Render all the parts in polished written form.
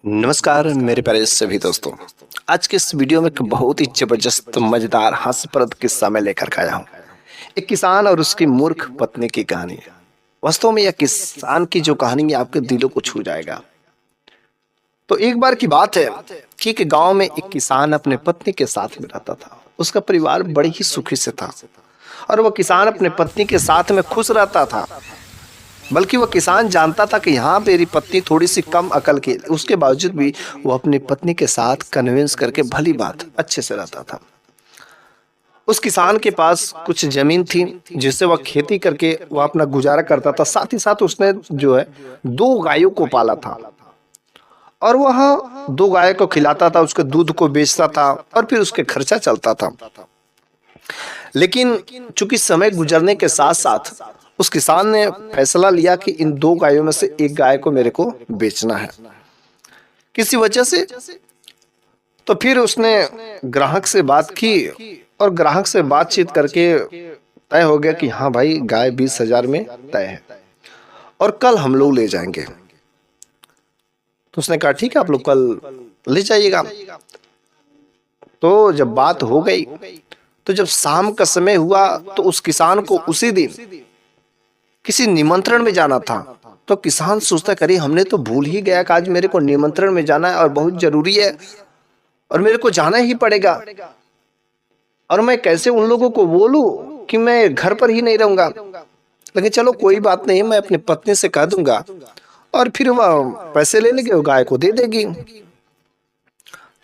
नमस्कार मेरे प्यारे सभी दोस्तों। आज के इस वीडियो में एक बहुत ही जबरदस्त मजेदार हास्यप्रद किस्सा मैं लेकर के आया हूँ। एक किसान और उसकी मूर्ख पत्नी की कहानी है। वास्तव में यह किसान की जो कहानी है आपके दिलों को छू जाएगा। तो एक बार की बात है कि एक गांव में एक किसान अपने पत्नी के साथ में रहता था। उसका परिवार बड़े ही सुखी से था और वह किसान अपने पत्नी के साथ में खुश रहता था। बल्कि वह किसान जानता था कि यहाँ मेरी पत्नी थोड़ी सी कम अकल की, उसके बावजूद भी वो अपनी पत्नी के साथ कन्विंस करके भली बात अच्छे से रहता था। उस किसान के पास कुछ जमीन थी जिससे वह खेती करके वह अपना गुजारा करता था। साथ ही साथ उसने जो है 2 गायों को पाला था और वह 2 गाय को खिलाता था, उसके दूध को बेचता था और फिर उसके खर्चा चलता था। लेकिन चूंकि समय गुजरने के साथ साथ उस किसान ने फैसला लिया कि इन 2 गायों में से एक गाय को मेरे को बेचना है किसी वजह से। तो फिर उसने ग्राहक से बात की और ग्राहक से बातचीत करके तय हो गया कि हाँ भाई, गाय 20,000 में तय है और कल हम लोग ले जाएंगे। तो उसने कहा ठीक है, आप लोग कल ले जाइएगा। तो जब बात हो गई तो जब शाम का समय हुआ तो उस किसान को उसी दिन किसी निमंत्रण में जाना था। तो किसान सोचता करे हमने तो भूल ही गया कि आज मेरे को निमंत्रण में जाना है और बहुत जरूरी है और मेरे को जाना ही पड़ेगा, और मैं कैसे उन लोगों को बोलूं कि मैं घर पर ही नहीं रहूंगा। लेकिन चलो कोई बात नहीं, मैं अपनी पत्नी से कह दूंगा और फिर वह पैसे ले लेंगे, वो गाय को दे देगी।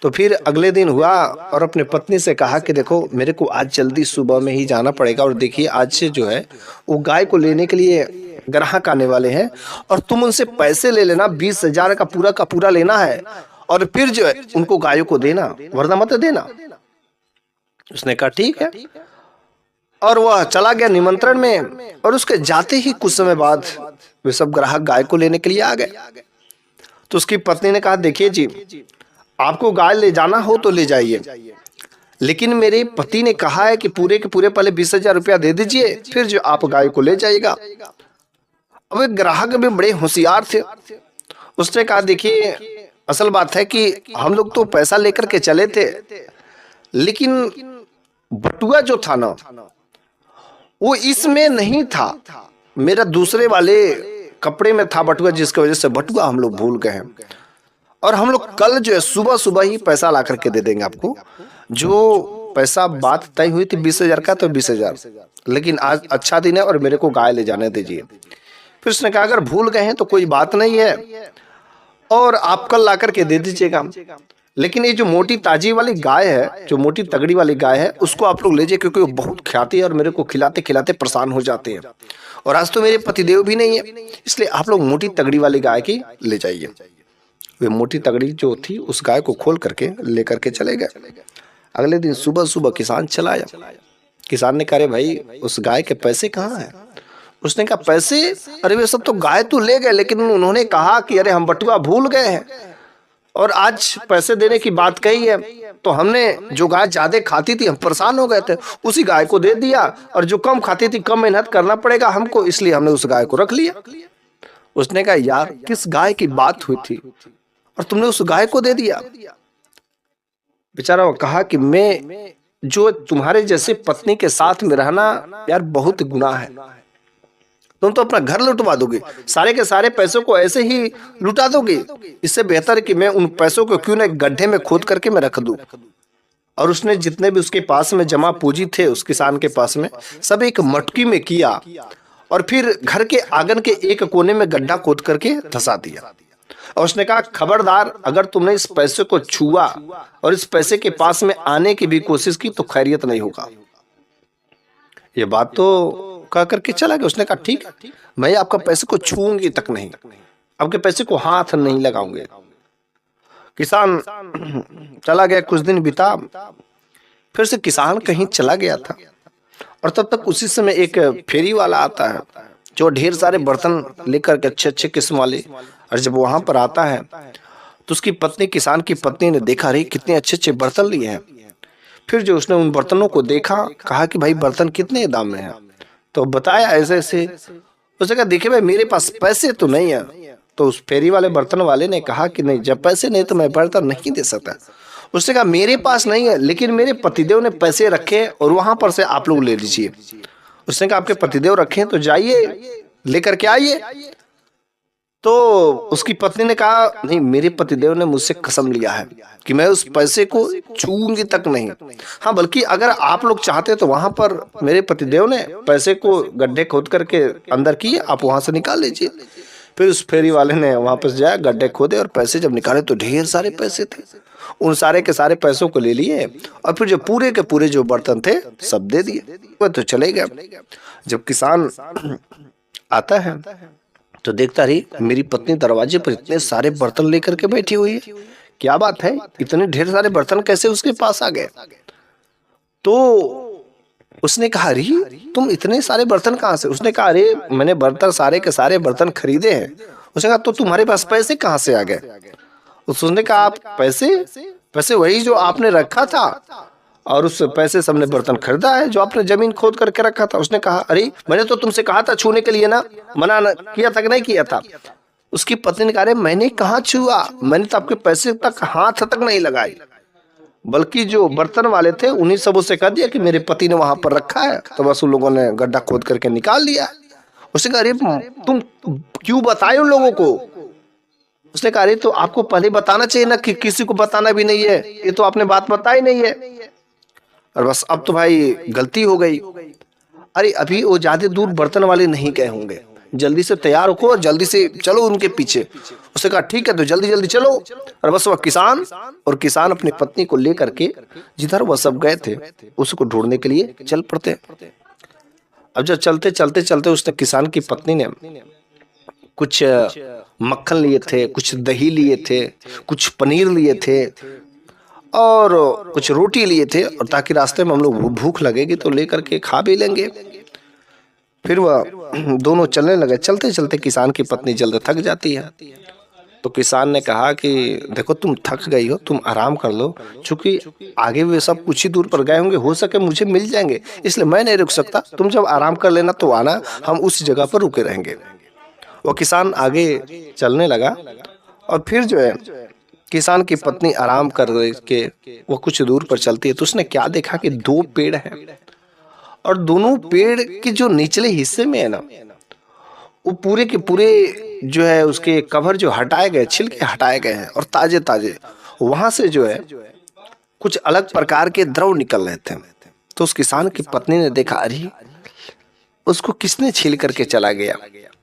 तो फिर अगले दिन हुआ और अपने पत्नी से कहा कि देखो मेरे को आज जल्दी सुबह में ही जाना पड़ेगा और देखिए आज से जो है वो गाय को लेने के लिए ग्राहक आने वाले हैं और तुम उनसे पैसे ले लेना, 20,000 का पूरा लेना है और फिर जो है उनको गायों को देना, वरना मत देना। उसने कहा ठीक है और वह चला गया निमंत्रण में और उसके जाते ही कुछ समय बाद वे सब ग्राहक गाय को लेने के लिए आ गए। तो उसकी पत्नी ने कहा देखिए जी, आपको गाय ले जाना हो तो ले जाइए, लेकिन मेरे पति ने कहा है कि पूरे के पूरे पहले 20,000 रुपया दे दीजिए, फिर जो आप गाय को ले जाइएगा। अब एक ग्राहक भी बड़े होशियार थे। उसने कहा देखिए असल बात है कि हम लोग तो पैसा लेकर के चले थे, लेकिन बटुआ जो था ना वो इसमें नहीं था, मेरा दूसरे वाले कपड़े में था बटुआ, जिसकी वजह से बटुआ हम लोग भूल गए हैं और हम लोग कल जो है सुबह सुबह ही पैसा ला करके दे देंगे आपको। जो पैसा बात तय हुई थी 20,000 का तो 20,000, लेकिन आज अच्छा दिन है और मेरे को गाय ले जाने दीजिए। फिर उसने कहा अगर भूल गए हैं तो कोई बात नहीं है और आप कल ला करके दे दीजिएगा, लेकिन ये जो मोटी ताजी वाली गाय है, जो मोटी तगड़ी वाली गाय है, उसको आप लोग ले जाइए क्योंकि वो बहुत खाती है और मेरे को खिलाते खिलाते परेशान हो जाते हैं और आज तो मेरे पतिदेव भी नहीं है, इसलिए आप लोग मोटी तगड़ी वाली गाय की ले जाइए। वे मोटी तगड़ी जो थी उस गाय को खोल करके लेकर के चले गए। अगले दिन सुबह सुबह किसान चला आया। किसान ने कहा भाई उस गाय के पैसे कहाँ हैं? उसने कहा पैसे, अरे वे सब तो गाय तो ले गए, लेकिन उन्होंने कहा कि अरे हम बटुआ भूल गए हैं और आज पैसे देने की बात कही है, तो हमने जो गाय ज्यादा खाती थी हम परेशान हो गए थे, उसी गाय को दे दिया और जो कम खाती थी कम मेहनत करना पड़ेगा हमको, इसलिए हमने उस गाय को रख लिया। उसने कहा यार किस गाय की बात हुई थी और तुमने उस गाय को दे दिया? बेचारा वो कहा कि मैं जो तुम्हारे जैसे पत्नी के साथ में रहना यार बहुत गुनाह है, तुम तो अपना घर लुटवा दोगे, सारे के सारे पैसों को ऐसे ही लुटा दोगे, इससे बेहतर है कि मैं उन पैसों को क्यों ना एक गड्ढे में खोद करके मैं रख दूं। और उसने जितने भी उसके पास में जमा पूंजी थे उस किसान के पास में सब एक मटकी में किया और फिर घर के आंगन के एक कोने में गड्ढा खोद करके धंसा दिया। और उसने कहा खबरदार अगर तुमने इस पैसे को छुआ और इस पैसे के पास में आने की भी कोशिश की तो खैरियत नहीं होगा। ये बात तो कह करके चला गया। उसने कहा ठीक है, मैं आपका पैसे को छूऊंगी तक नहीं, आपके पैसे को हाथ नहीं लगाऊंगे। किसान चला गया, कुछ दिन बिता, फिर से किसान कहीं चला गया था और तब तक उसी समय एक फेरी वाला आता है जो ढेर सारे बर्तन लेकर के अच्छे अच्छे किस्म वाले, और जब वहां पर आता है तो उसकी पत्नी, किसान की पत्नी ने देखा रही कितने अच्छे अच्छे बर्तन लिए हैं। फिर जो उसने उन बर्तनों को देखा, कहा कि भाई बर्तन कितने दाम में है, तो बताया ऐसे ऐसे। उसने कहा देखिए भाई मेरे पास पैसे तो नहीं है, तो उस फेरी वाले बर्तन वाले ने कहा कि नहीं, जब पैसे नहीं तो मैं बर्तन नहीं दे सकता। उसने कहा मेरे पास नहीं है, लेकिन मेरे पतिदेव ने पैसे रखे और वहां पर से आप लोग ले लीजिए। उसने कहा आपके पतिदेव रखे तो जाइए लेकर के आइए। तो उसकी पत्नी ने कहा नहीं, मेरे पतिदेव ने मुझसे कसम लिया है कि मैं उस पैसे को छूऊंगी तक नहीं। हाँ, बल्कि अगर आप लोग चाहते तो वहां पर मेरे पतिदेव ने पैसे को गड्ढे खोद करके अंदर किए, आप वहां से निकाल लीजिए। फिर उस फेरी वाले ने वहां पर जाया, गड्ढे खोदे और पैसे जब निकाले तो ढेर सारे पैसे थे। उन सारे के सारे पैसों को ले लिए और फिर जो पूरे के पूरे जो बर्तन थे सब दे दिए। वह तो चले गए। जब किसान आता है तो देखता रही मेरी पत्नी दरवाजे पर इतने सारे बर्तन लेकर के बैठी हुई है, क्या बात है, इतने ढेर सारे बर्तन कैसे उसके पास आ गए। तो उसने कहा अरे तुम इतने सारे बर्तन कहाँ से। उसने कहा अरे मैंने बर्तन सारे के सारे बर्तन खरीदे हैं। उसने कहा तो तुम्हारे पास पैसे कहाँ से आ गए। उसने कहा आप पैसे वही जो आपने रखा था और उस पैसे से हमने बर्तन खरीदा है जो आपने जमीन खोद करके रखा था। उसने कहा अरे मैंने तो तुमसे कहा था छूने के लिए ना, मना किया था कि नहीं किया था। उसकी पत्नी ने कहा अरे मैंने कहाँ छुआ, मैंने तो आपके पैसे तक हाथ तक नहीं लगाई, बल्कि जो बर्तन वाले थे उन्हीं सबों से कह दिया कि मेरे पति ने वहां पर रखा है, तो बस उन लोगों ने गड्ढा खोद करके निकाल लिया। उसने कहा अरे तुम क्यों बताए उन लोगों को। उसने कहा अरे तो आपको पहले बताना चाहिए ना कि किसी को बताना भी नहीं है, ये तो आपने बात बताई नहीं है। और बस अब तो भाई गलती हो गई। अरे अभी वो ज्यादा दूर बर्तन वाले नहीं गए होंगे, जल्दी से तैयार हो और जल्दी से चलो उनके पीछे। उसने कहा ठीक है तो जल्दी जल्दी चलो। और बस वह किसान अपनी पत्नी को लेकर के जिधर वह सब गए थे उसको ढूंढने के लिए चल पड़ते। अब जब चलते चलते चलते उसने किसान की पत्नी ने कुछ मक्खन लिए थे, कुछ दही लिए थे, कुछ पनीर लिए थे और कुछ रोटी लिए थे, और ताकि रास्ते में हम लोग भूख लगेगी तो लेकर के खा भी लेंगे। फिर वह दोनों चलने लगे। चलते चलते किसान की पत्नी जल्द थक जाती है, तो किसान ने कहा कि देखो तुम थक गई हो, तुम आराम कर लो, क्योंकि आगे वे सब कुछ ही दूर पर गए होंगे, हो सके मुझे मिल जाएंगे, इसलिए मैं नहीं रुक सकता, तुम जब आराम कर लेना तो आना, हम उस जगह पर रुके रहेंगे। वो किसान आगे चलने लगा और फिर जो है किसान की पत्नी आराम कर के वो कुछ दूर पर चलती है तो उसने क्या देखा कि दो पेड़ हैं और दोनों पेड़ के जो निचले हिस्से में है ना, वो पूरे के पूरे जो है उसके कवर जो हटाए गए, छिलके हटाए गए हैं और ताजे ताजे वहां से जो है कुछ अलग प्रकार के द्रव निकल रहे थे। तो उस किसान की पत्नी ने देखा अरे उसको किसने छील करके चला गया,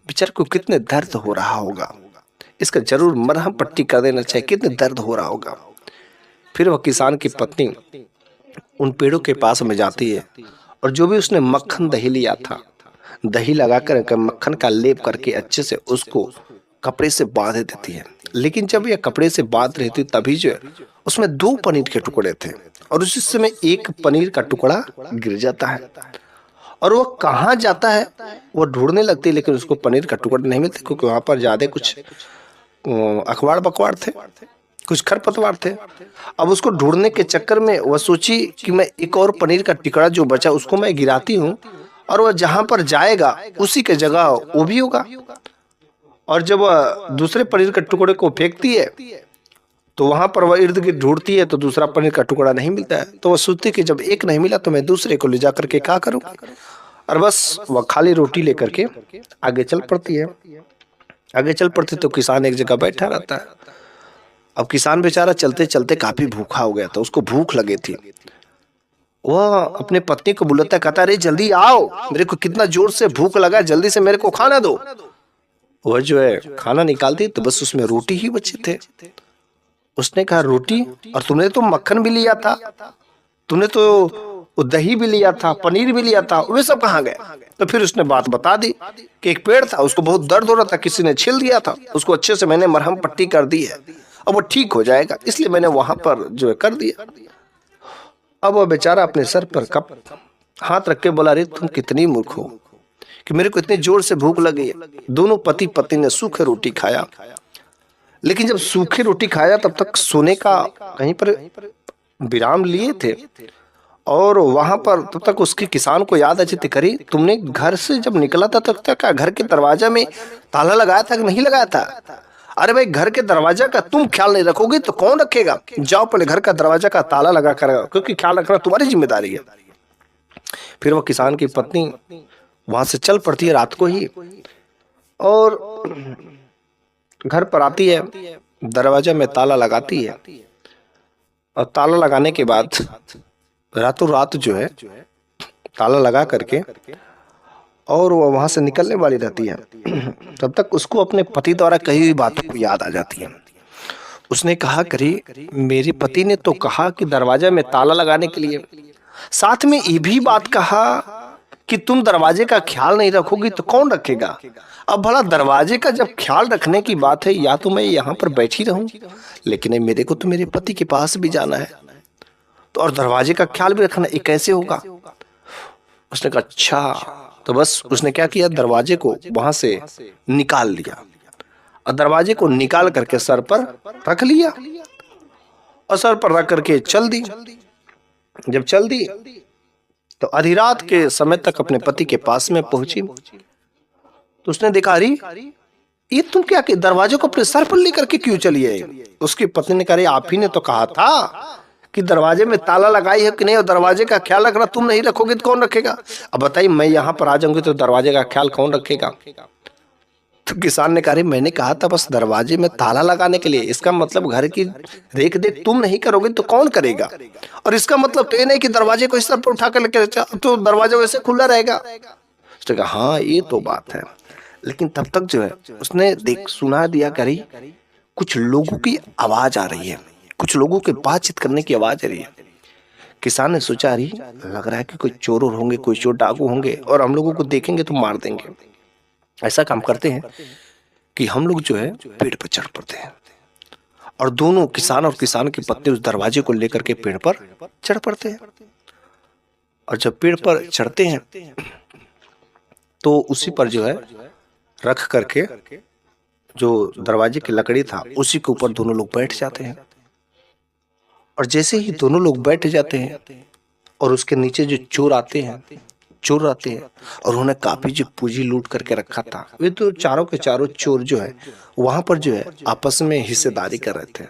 बेचारे को कितने दर्द हो रहा होगा, इसका जरूर मरहम पट्टी कर देना चाहिए, कितने दर्द हो रहा होगा। फिर वह किसान की पत्नी उन पेड़ों के पास में जाती है और जो भी उसने मक्खन दही लिया था, दही लगाकर मक्खन का लेप करके अच्छे से उसको कपड़े से बांध देती है। लेकिन जब यह कपड़े से बांध रही थी तभी जो है उसमें दो पनीर के टुकड़े थे और उसी समय एक पनीर का टुकड़ा गिर जाता है और वो कहाँ जाता है वो ढूंढने लगती है, लेकिन उसको पनीर का टुकड़ा नहीं मिलता क्योंकि वहां पर ज्यादा कुछ अखबार बकवार थे, कुछ खरपतवार थे। अब उसको ढूंढने के चक्कर में वह सोची कि मैं एक और पनीर का टुकड़ा जो बचा उसको मैं गिराती हूँ और वह जहां पर जाएगा उसी के जगह वो भी होगा। और जब वह दूसरे पनीर के टुकड़े को फेंकती है तो वहां पर वह इर्द गिर्द ढूंढती है तो दूसरा पनीर का टुकड़ा नहीं मिलता है। तो वह सोचती कि जब एक नहीं मिला तो मैं दूसरे को ले जाकर के क्या करूँ, और बस वह खाली रोटी लेकर के आगे चल पड़ती है। आगे चल पड़ती तो किसान एक जगह बैठा रहता है। अब किसान बेचारा चलते चलते काफी भूखा हो गया था, उसको भूख लगी थी। वह अपने पत्नी को बुलाता, कहता अरे जल्दी आओ, मेरे को कितना जोर से भूख लगा, जल्दी से मेरे को खाना दो। वह जो है खाना निकालती तो बस उसमें रोटी ही बचे थे। उसने कहा रोटी, और तुमने तो मक्खन भी लिया था, तुमने तो दही भी लिया था, पनीर भी लिया था, वे सब कहाँ गए। तो फिर उसने बात बता दी कि एक पेड़ था, उसको बहुत दर्द हो रहा था, किसी ने छील दिया था, उसको अच्छे से मैंने मरहम पट्टी कर दी है, अब वो ठीक हो जाएगा, इसलिए मैंने वहां पर जो है कर दिया। अब वह बेचारा अपने सर पर कप हाथ रख के बोला अरे तुम कितनी मूर्ख हो कि मेरे को इतने जोर से भूख लगी है। दोनों पति पत्नी ने सूखे रोटी खाया, लेकिन जब सूखी रोटी खाया तब तक सोने का कहीं पर विराम लिए थे और वहां पर तब तक उसके किसान को याद अच्छी थी, करी तुमने घर से जब निकला था तब तक घर के दरवाजा में ताला लगाया था कि नहीं लगाया था। अरे भाई, घर के दरवाजा का तुम ख्याल नहीं रखोगे तो कौन रखेगा? जाओ पहले घर का दरवाजा का ताला लगा कर, क्योंकि ख्याल रखना तुम्हारी जिम्मेदारी है। फिर वो किसान की पत्नी वहां से चल पड़ती है रात को ही, और घर पर आती है, दरवाजा में ताला लगाती है, और ताला लगाने के बाद रातों रात जो है ताला लगा करके और वो वहां से निकलने वाली रहती है, तब तक उसको अपने पति द्वारा कही हुई बातों को याद आ जाती है। उसने कहा, करी मेरे पति ने तो कहा कि दरवाजा में ताला लगाने के लिए, साथ में ये भी बात कहा कि तुम दरवाजे का ख्याल नहीं रखोगी तो कौन रखेगा? अब भला दरवाजे का जब ख्याल रखने की बात है, या तो मैं यहाँ पर बैठी रहूं, लेकिन मेरे को तो मेरे पति के पास भी जाना है, तो और दरवाजे का ख्याल भी रखना, ये कैसे होगा? उसने कहा अच्छा। तो बस उसने क्या किया, दरवाजे को वहां से निकाल लिया, और दरवाजे को निकाल करके सर पर रख लिया, और सर पर रख करके चल दी। जब चल दी तो आधी रात के समय तक अपने पति के पास में पहुंची, तो उसने देखा, अरे ये तुम क्या कि दरवाजे को अपने सर पर लेकर के क्यों चली है? उसकी पत्नी ने कहा, आप ही ने तो कहा था कि दरवाजे में ताला लगाई है कि नहीं, और दरवाजे का ख्याल रखना तुम नहीं रखोगे तो कौन रखेगा? अब बताइए, मैं यहाँ पर आ जाऊंगी तो दरवाजे का ख्याल कौन रखेगा? तो किसान ने कहा, मैंने कहा था बस दरवाजे में ताला लगाने के लिए, इसका मतलब घर की देख देख तुम नहीं करोगे तो कौन करेगा? और इसका मतलब तो ये नहीं कि दरवाजे को इस तरह पर उठा कर लेकर तो दरवाजा वैसे खुला रहेगा। उसने कहा, हाँ ये तो बात है, लेकिन तब तक जो है उसने देख सुना दिया, करी कुछ लोगों की आवाज आ रही है, कुछ लोगों के बातचीत करने की आवाज आ रही है। किसान ने सोचा, अरे लग रहा है कि कोई चोर होंगे, कोई चोर डाकू होंगे, और हम लोगों को देखेंगे तो मार देंगे। ऐसा काम करते हैं कि हम लोग जो है पेड़ पर चढ़ पड़ते हैं, और दोनों किसान और किसान की पत्नी उस दरवाजे को लेकर के पेड़ पर चढ़ पड़ते हैं। और जब पेड़ पर चढ़ते हैं तो उसी पर जो है रख करके जो दरवाजे की लकड़ी था उसी के ऊपर दोनों लोग बैठ जाते हैं। और जैसे ही दोनों लोग बैठ जाते हैं और उसके नीचे जो चोर आते हैं और उन्होंने काफी जो पूंजी लूट करके रखा था, वे तो चारों के चारों चोर जो है वहां पर जो है आपस में हिस्सेदारी कर रहे थे।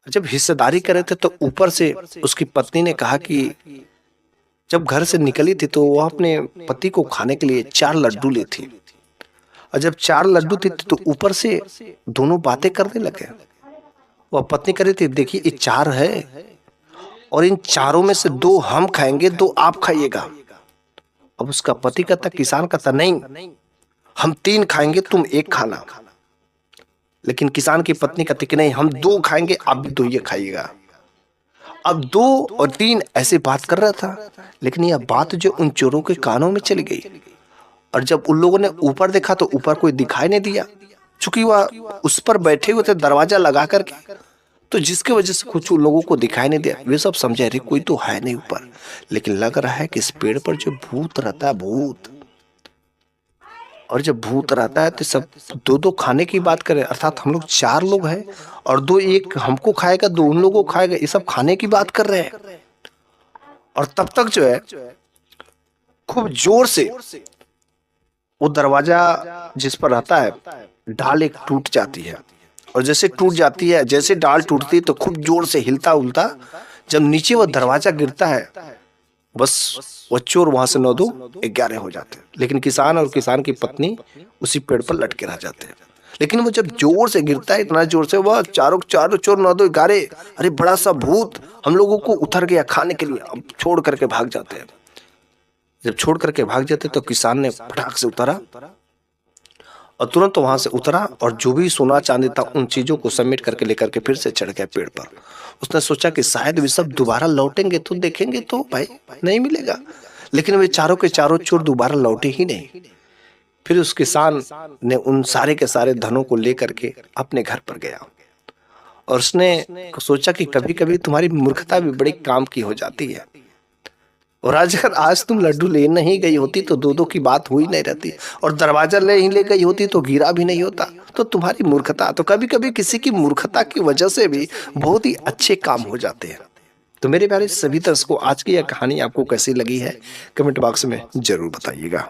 जब हिस्सेदारी कर रहे थे तो ऊपर से उसकी पत्नी ने कहा कि जब घर से निकली थी तो वह अपने पति को खाने के लिए 4 लड्डू ली थी, और जब 4 लड्डू थे तो ऊपर से दोनों बातें करने लगे। वह पत्नी कह रही थी, देखिए ये 4 है और इन चारों में से 2 हम खाएंगे, 2 आप खाइएगा। अब उसका पति कहता, किसान कहता, नहीं हम 3 खाएंगे, तुम 1 खाना। लेकिन किसान की पत्नी कहती कि नहीं, हम 2 खाएंगे, आप भी 2 ये खाइएगा। अब 2 और 3 ऐसे बात कर रहा था, लेकिन यह बात जो उन चोरों के कानों में चली गई, और जब उन लोगों ने ऊपर देखा तो ऊपर कोई दिखाई नहीं दिया, चूंकि वह उस पर बैठे हुए थे दरवाजा लगा करके, तो जिसके वजह से कुछ लोगों को दिखाई नहीं दिया। वे सब समझे, अरे कोई तो है नहीं ऊपर, लेकिन लग रहा है कि इस पेड़ पर जो भूत रहता है, भूत, और जब भूत रहता है तो सब 2-2 खाने की बात करें, अर्थात हम लोग 4 लोग हैं और 2 एक हमको खाएगा, 2 उन लोगों को खाएगा, ये सब खाने की बात कर रहे हैं। और तब तक जो है खूब जोर से वो दरवाजा जिस पर रहता है डाल एक टूट जाती है, और जैसे टूट जाती है, जैसे डाल टूटती है तो खूब जोर से हिलता उलता जब नीचे वो दरवाजा गिरता है, बस वो चोर वहां से 9-2 11 हो जाते हैं। लेकिन किसान और किसान की पत्नी उसी पेड़ पर लटके रह जाते हैं। लेकिन वो जब जोर से गिरता है, इतना जोर से, वह चारों चोर 9-2 11, अरे बड़ा सा भूत हम लोगों को उतर गया खाने के लिए, अब छोड़ करके भाग जाते हैं। जब छोड़ करके भाग जाते तो किसान ने फटाक से उतारा और तुरंत वहां से उतरा, और जो भी सोना चांदी था उन चीजों को समेट करके लेकर के फिर से चढ़ गया पेड़ पर। उसने सोचा कि शायद वे सब दोबारा लौटेंगे तो देखेंगे तो भाई नहीं मिलेगा, लेकिन वे चारों के चारों चोर दोबारा लौटे ही नहीं। फिर उस किसान ने उन सारे के सारे धनों को लेकर के अपने घर पर गया, और उसने सोचा कि कभी कभी तुम्हारी मूर्खता भी बड़ी काम की हो जाती है, और आज तुम लड्डू ले नहीं गई होती तो 2-2 की बात हुई नहीं रहती, और दरवाजा ले गई होती तो गिरा भी नहीं होता। तो तुम्हारी मूर्खता, तो कभी कभी किसी की मूर्खता की वजह से भी बहुत ही अच्छे काम हो जाते हैं। तो मेरे प्यारे सभी दर्शकों, आज की यह कहानी आपको कैसी लगी है कमेंट बॉक्स में जरूर बताइएगा।